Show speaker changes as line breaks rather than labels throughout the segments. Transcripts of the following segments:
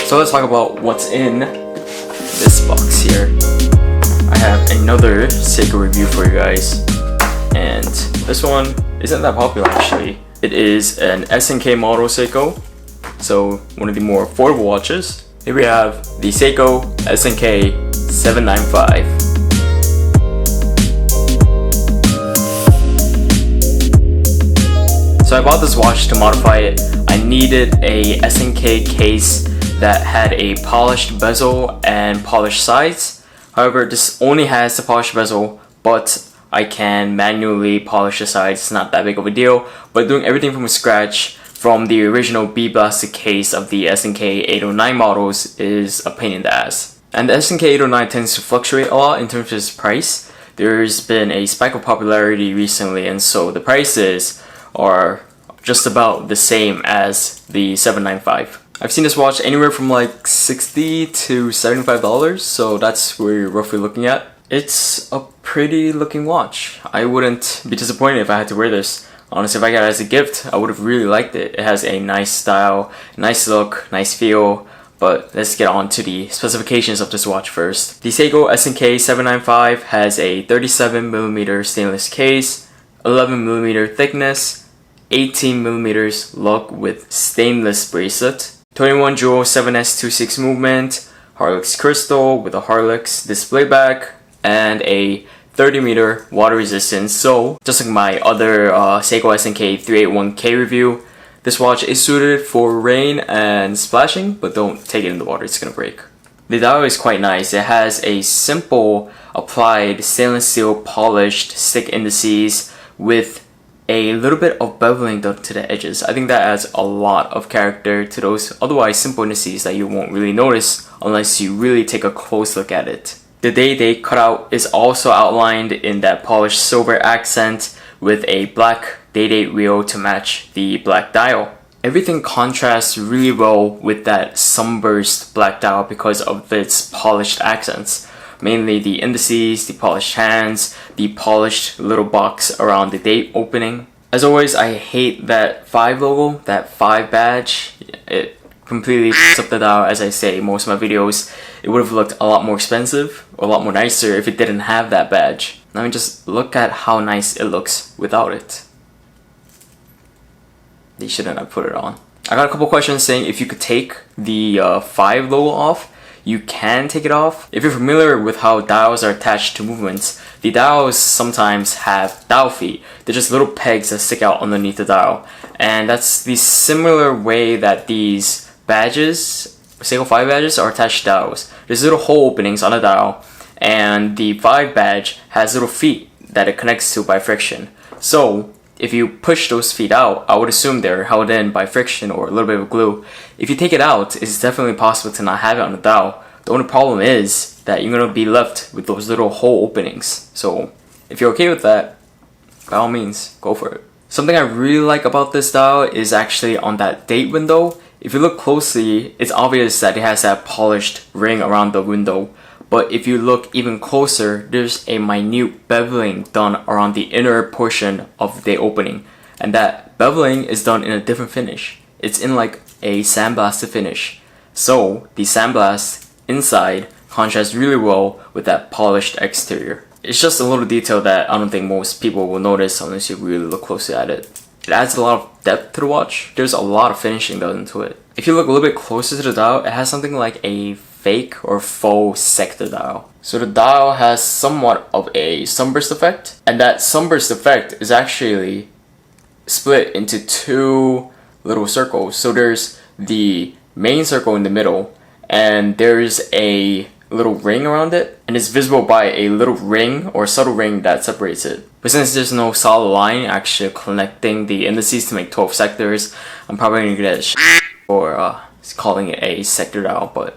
So let's talk about what's in this box here. I have another Seiko review for you guys, and this one isn't that popular actually. It is an SNK model Seiko, so one of the more affordable watches. Here we have the Seiko SNK795. So I bought this watch to modify it. I needed a SNK case that had a polished bezel and polished sides. However, this only has the polished bezel, but I can manually polish the sides. It's not that big of a deal, but doing everything from scratch from the original B-blasted case of the SNK809 models is a pain in the ass. And the SNK809 tends to fluctuate a lot in terms of its price. There's been a spike of popularity recently, and so the prices are just about the same as the 795. I've seen this watch anywhere from like $60 to $75, so that's where you're roughly looking at. It's a pretty looking watch. I wouldn't be disappointed if I had to wear this. Honestly, if I got it as a gift, I would have really liked it. It has a nice style, nice look, nice feel. But let's get on to the specifications of this watch first. The Seiko SNK795 has a 37mm stainless case, 11mm thickness, 18mm lug with stainless bracelet, 21 jewel 7S26 movement, Rolex crystal with a Rolex display back, and a 30-meter water resistance. So just like my other Seiko SNK381K review, this watch is suited for rain and splashing, but don't take it in the water, it's gonna break. The dial is quite nice. It has a simple applied stainless steel polished stick indices with a little bit of beveling done to the edges. I think that adds a lot of character to those otherwise simple indices that you won't really notice unless you really take a close look at it. The day-date cutout is also outlined in that polished silver accent with a black day-date wheel to match the black dial. Everything contrasts really well with that sunburst black dial because of its polished accents. Mainly the indices, the polished hands, the polished little box around the date opening. As always, I hate that 5 logo, that 5 badge. It completely f***s up the dial. As I say in most of my videos, it would have looked a lot more expensive, or a lot more nicer if it didn't have that badge. I mean, just look at how nice it looks without it. They shouldn't have put it on. I got a couple questions saying if you could take the 5 logo off. You can take it off. If you're familiar with how dials are attached to movements, the dials sometimes have dial feet. They're just little pegs that stick out underneath the dial. And that's the similar way that these badges, Seiko 5 badges, are attached to dials. There's little hole openings on the dial, and the 5 badge has little feet that it connects to by friction. So if you push those feet out, I would assume they're held in by friction or a little bit of glue. If you take it out, it's definitely possible to not have it on the dial. The only problem is that you're going to be left with those little hole openings. So if you're okay with that, by all means, go for it. Something I really like about this dial is actually on that date window. If you look closely, it's obvious that it has that polished ring around the window. But if you look even closer, there's a minute beveling done around the inner portion of the opening. And that beveling is done in a different finish. It's in like a sandblasted finish. So the sandblast inside contrasts really well with that polished exterior. It's just a little detail that I don't think most people will notice unless you really look closely at it. It adds a lot of depth to the watch. There's a lot of finishing done into it. If you look a little bit closer to the dial, it has something like a fake or faux sector dial. So the dial has somewhat of a sunburst effect, and that sunburst effect is actually split into 2 little circles. So there's the main circle in the middle, and there's a little ring around it, and it's visible by a little ring or subtle ring that separates it. But since there's no solid line actually connecting the indices to make 12 sectors, I'm probably gonna get shit for calling it a sector dial, but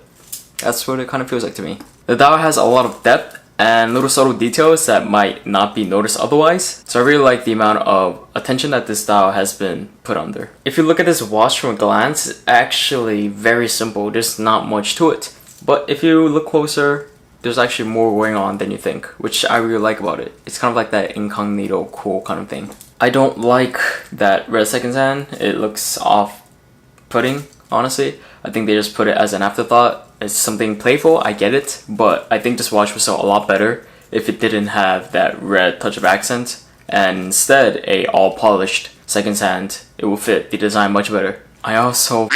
that's what it kind of feels like to me. The dial has a lot of depth and little subtle details that might not be noticed otherwise. So I really like the amount of attention that this dial has been put under. If you look at this watch from a glance, it's actually very simple. There's not much to it. But if you look closer, there's actually more going on than you think, which I really like about it. It's kind of like that incognito cool kind of thing. I don't like that red second hand. It looks off-putting, honestly. I think they just put it as an afterthought. It's something playful, I get it, but I think this watch would sell a lot better if it didn't have that red touch of accent and instead a all polished second hand. It will fit the design much better. I also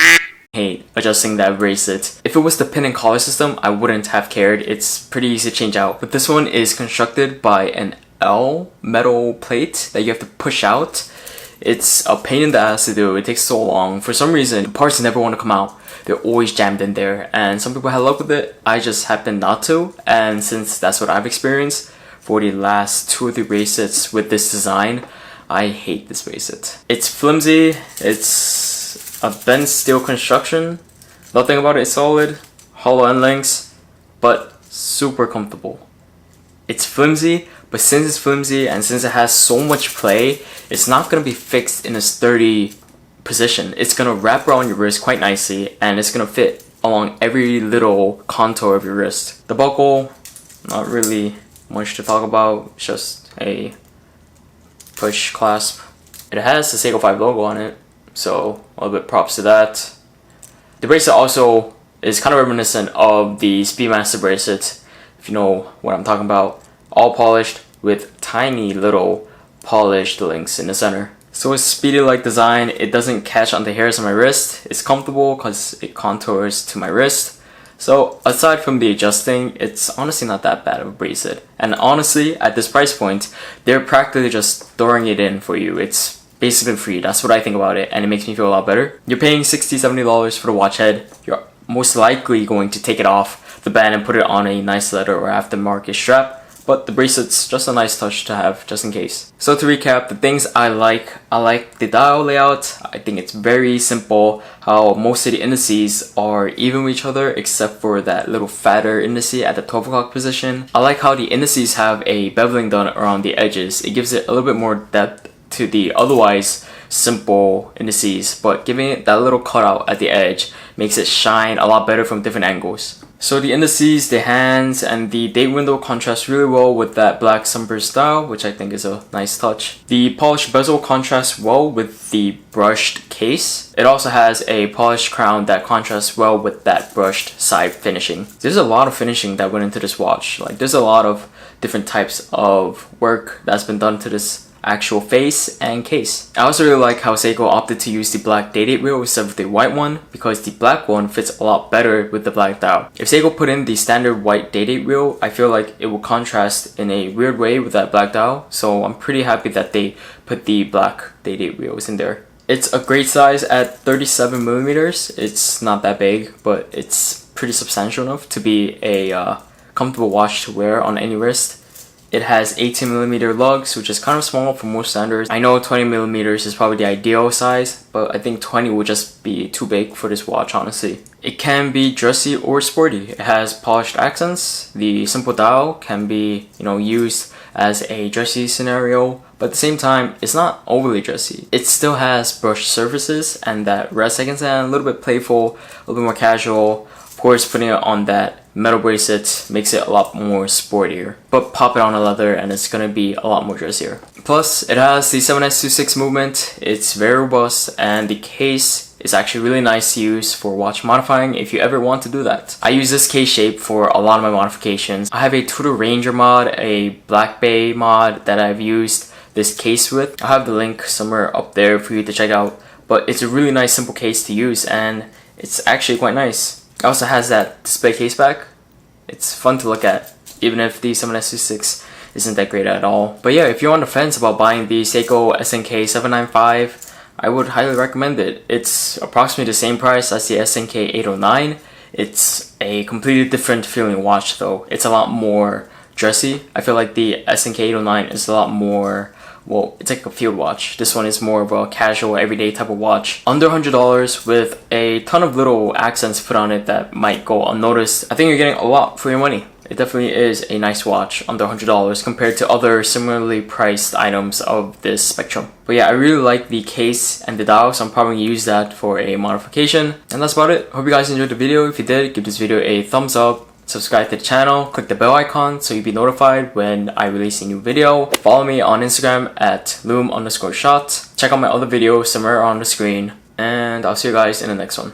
hate adjusting that bracelet. If it was the pin and collar system, I wouldn't have cared. It's pretty easy to change out. But this one is constructed by an L metal plate that you have to push out. It's a pain in the ass to do. It takes so long. For some reason, the parts never want to come out. They're always jammed in there. And some people have luck with it. I just happen not to. And since that's what I've experienced for the last 2 or 3 bracelets with this design, I hate this bracelet. It's flimsy. It's a bent steel construction. Nothing about it is solid. Hollow end links, but super comfortable. It's flimsy, but since it's flimsy and since it has so much play, it's not going to be fixed in a sturdy position. It's going to wrap around your wrist quite nicely and it's going to fit along every little contour of your wrist. The buckle, not really much to talk about, it's just a push clasp. It has the Seiko 5 logo on it, so a little bit props to that. The bracelet also is kind of reminiscent of the Speedmaster bracelet, if you know what I'm talking about. All polished with tiny little polished links in the center. So it's speedy-like design. It doesn't catch on the hairs on my wrist. It's comfortable because it contours to my wrist. So aside from the adjusting, it's honestly not that bad of a bracelet. And honestly, at this price point, they're practically just throwing it in for you. It's basically free. That's what I think about it, and it makes me feel a lot better. You're paying $60, $70 for the watch head. You're most likely going to take it off the band and put it on a nice leather or aftermarket strap. But the bracelet's just a nice touch to have, just in case. So to recap, the things I like the dial layout. I think it's very simple, how most of the indices are even with each other except for that little fatter indice at the 12 o'clock position. I like how the indices have a beveling done around the edges. It gives it a little bit more depth to the otherwise simple indices, but giving it that little cutout at the edge makes it shine a lot better from different angles. So the indices, the hands, and the date window contrast really well with that black sunburst style, which I think is a nice touch. The polished bezel contrasts well with the brushed case. It also has a polished crown that contrasts well with that brushed side finishing. There's a lot of finishing that went into this watch. Like, there's a lot of different types of work that's been done to this actual face and case. I also really like how Seiko opted to use the black date wheel instead of the white one, because the black one fits a lot better with the black dial. If Seiko put in the standard white date wheel, I feel like it will contrast in a weird way with that black dial, so I'm pretty happy that they put the black date wheels in there. It's a great size at 37mm. It's not that big, but it's pretty substantial enough to be a comfortable watch to wear on any wrist. It has 18mm lugs, which is kind of small for most standards. I know 20mm is probably the ideal size, but I think 20 would just be too big for this watch, honestly. It can be dressy or sporty. It has polished accents. The simple dial can be, used as a dressy scenario, but at the same time, it's not overly dressy. It still has brushed surfaces and that red second hand, a little bit playful, a little bit more casual. Of course, putting it on that metal bracelet makes it a lot more sportier, but pop it on a leather and it's gonna be a lot more dressier. Plus, it has the 7S26 movement. It's very robust, and the case is actually really nice to use for watch modifying if you ever want to do that. I use this case shape for a lot of my modifications. I have a Tudor Ranger mod, a Black Bay mod that I've used this case with. I'll have the link somewhere up there for you to check out, but it's a really nice simple case to use and it's actually quite nice. It also has that display case back. It's fun to look at, even if the 7S26 isn't that great at all. But yeah, if you're on the fence about buying the Seiko SNK795, I would highly recommend it. It's approximately the same price as the SNK809. It's a completely different feeling watch though. It's a lot more dressy. I feel like the SNK809 is a lot more, well, it's like a field watch. This one is more of a casual, everyday type of watch. Under $100 with a ton of little accents put on it that might go unnoticed. I think you're getting a lot for your money. It definitely is a nice watch under $100 compared to other similarly priced items of this spectrum. But yeah, I really like the case and the dial, so I'm probably going to use that for a modification. And that's about it. Hope you guys enjoyed the video. If you did, give this video a thumbs up. Subscribe to the channel, click the bell icon so you'll be notified when I release a new video. Follow me on Instagram at loom_shot. Check out my other videos somewhere on the screen, and I'll see you guys in the next one.